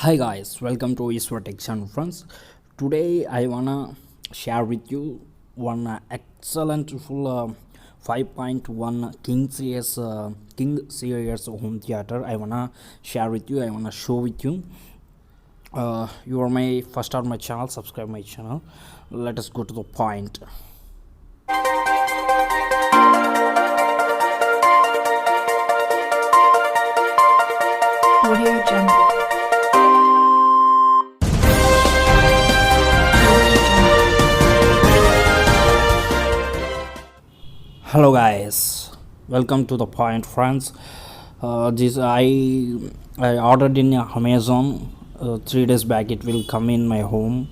Hi guys, welcome to Eastward Tech Channel friends. Today I wanna share with you one excellent full 5.1 King series home theater. I wanna share with you. I wanna show with you. You are my first on my channel. Subscribe my channel. Let us go to the point. Audio Jungle. Hello guys, welcome to the point friends. This I ordered in Amazon 3 days back. It will come in my home,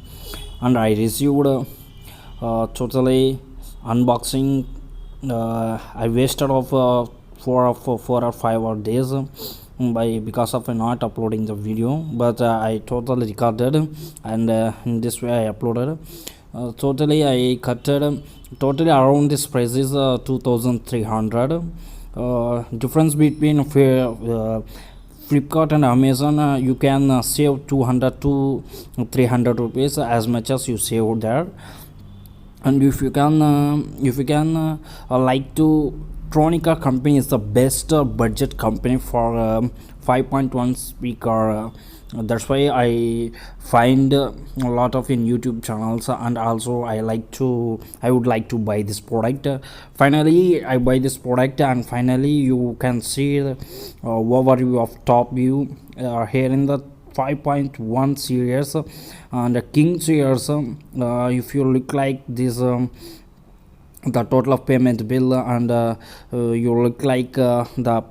and I received totally unboxing. I wasted of 4 or 5 days by because of not uploading the video, but I totally recorded, and in this way I uploaded. Totally I cutted totally around this price is 2300. Difference between Flipkart and Amazon, you can save 200 to 300 rupees as much as you save there. And if you can like to Tronica company is the best budget company for 5.1 speaker. That's why I find a lot of in YouTube channels, and also I would like to buy this product. Finally I buy this product, and finally you can see the overview of top view here in the 5.1 series and the King series. If you look like this, the total of payment bill, and you look like the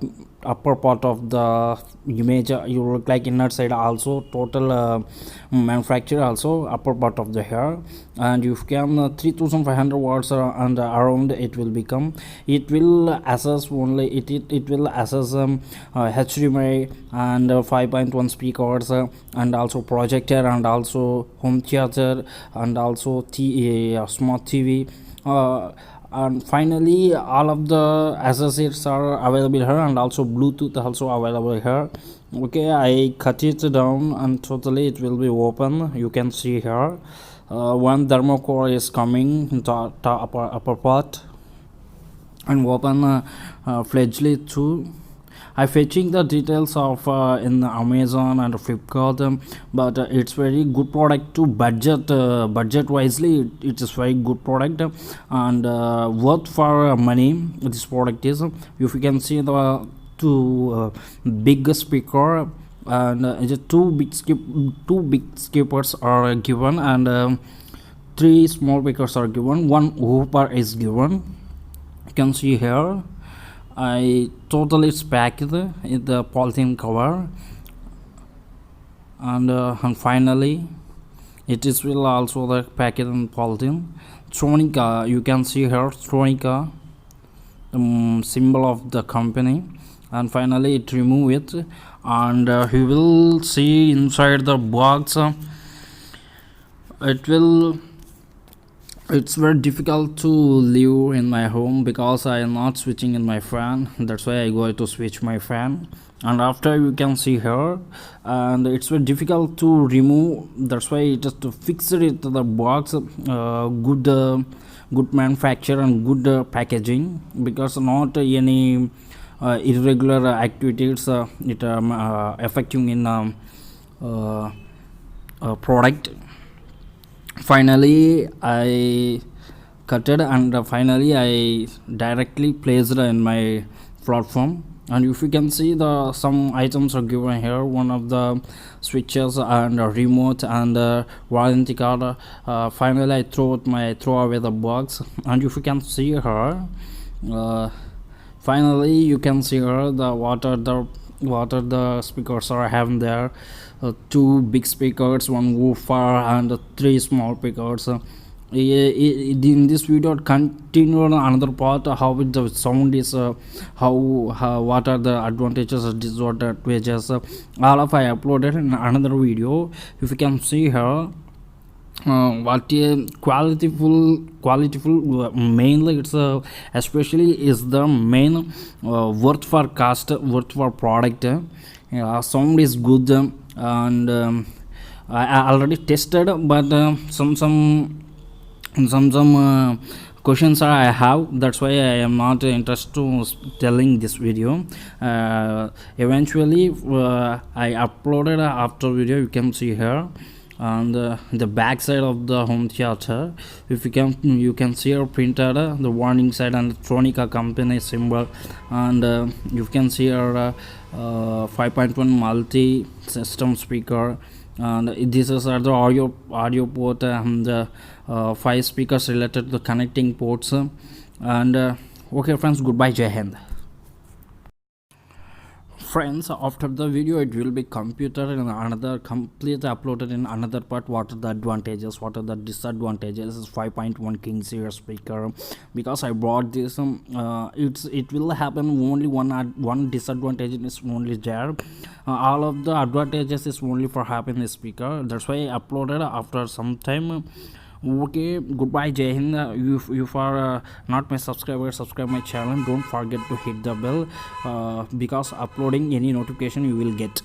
upper part of the image, you look like inner side also total manufacturer also upper part of the hair, and you can 3500 watts and around it will become. It will assess only it will assess HDMI and 5.1 speakers, and also projector, and also home theater, and also smart TV, and finally all of the associates are available here, and also Bluetooth also available here. Okay, I cut it down and totally it will be open. You can see here one thermocore is coming into the upper part, and open fledgely too. I fetching the details of in Amazon and Flipkart, but it's very good product to budget wisely. It is very good product, and worth for money. This product is, if you can see the two big speaker, and two big speakers are given, and three small speakers are given. One whooper is given. You can see here. I totally packed in the polythene cover, and finally it is will also the packed in polythene. Tronica, you can see here Tronica, symbol of the company, and finally it remove it, and you will see inside the box. It's very difficult to live in my home because I am not switching in my fan. That's why I go to switch my fan, and after you can see here, and it's very difficult to remove. That's why just to fix it to the box. Good manufacture and good packaging, because not any irregular activities it affecting in product. Finally I cut it, and finally I directly placed it in my platform. And if you can see, the some items are given here, one of the switches and a remote and a warranty card. Finally I throw away the box, and if you can see here, finally you can see here what are the speakers are having there. Two big speakers, one woofer, and three small speakers. In this video continue on another part, how the sound is, how what are the advantages and disadvantages, all of I uploaded in another video. If you can see here, what a qualityful mainly it's especially is the main worth for product. sound is good, and I already tested, but some questions are I have, that's why I am not interested to telling this video. Eventually I uploaded after video, you can see here on the back side of the home theater. If you can see here printed the warning side and Tronica company symbol, and you can see here 5.1 multi system speaker, and this is the audio port, and the 5 speakers related to the connecting ports, and okay friends, goodbye, Jai Hind. Friends, after the video it will be computed in another, completely uploaded in another part. What are the advantages, what are the disadvantages is 5.1 king series speaker, because I brought this it will happen only one disadvantage is only there. All of the advantages is only for having this speaker, that's why I uploaded after some time. Okay, goodbye, Jai Hind. You are not my subscriber, subscribe my channel, don't forget to hit the bell, because uploading any notification you will get.